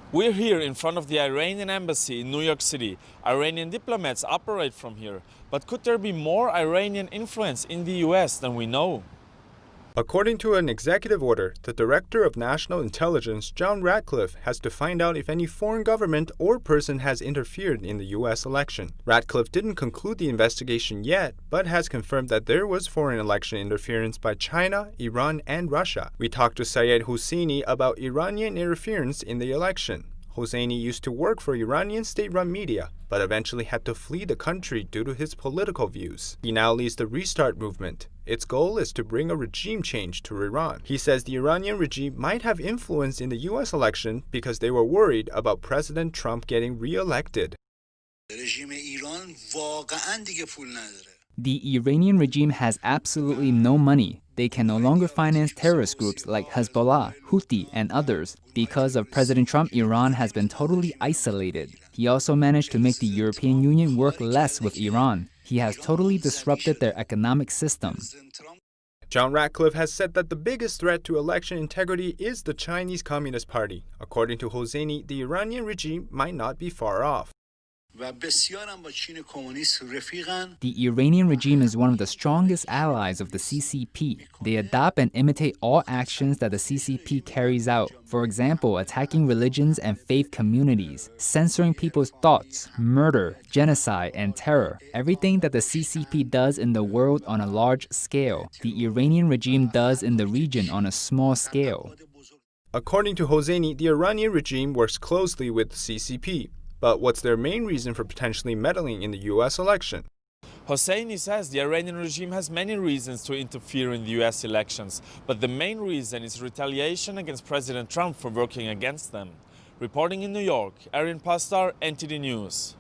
We're here in front of the Iranian embassy in New York City. Iranian diplomats operate from here. But could there be more Iranian influence in the US than we know? According to an executive order, the Director of National Intelligence, John Ratcliffe, has to find out if any foreign government or person has interfered in the U.S. election. Ratcliffe didn't conclude the investigation yet, but has confirmed that there was foreign election interference by China, Iran, and Russia. We talked to Syed Hosseini about Iranian interference in the election. Hosseini used to work for Iranian state-run media, but eventually had to flee the country due to his political views. He now leads the Restart movement. Its goal is to bring a regime change to Iran. He says the Iranian regime might have influence in the U.S. election because they were worried about President Trump getting re-elected. The Iranian regime has absolutely no money. They can no longer finance terrorist groups like Hezbollah, Houthi, and others. Because of President Trump, Iran has been totally isolated. He also managed to make the European Union work less with Iran. He has totally disrupted their economic system. John Ratcliffe has said that the biggest threat to election integrity is the Chinese Communist Party. According to Hosseini, the Iranian regime might not be far off. The Iranian regime is one of the strongest allies of the CCP. They adopt and imitate all actions that the CCP carries out. For example, attacking religions and faith communities, censoring people's thoughts, murder, genocide, and terror. Everything that the CCP does in the world on a large scale, the Iranian regime does in the region on a small scale. According to Hosseini, the Iranian regime works closely with the CCP. But what's their main reason for potentially meddling in the U.S. election? Hosseini says the Iranian regime has many reasons to interfere in the US elections, but the main reason is retaliation against President Trump for working against them. Reporting in New York, Erin Pastar, NTD News.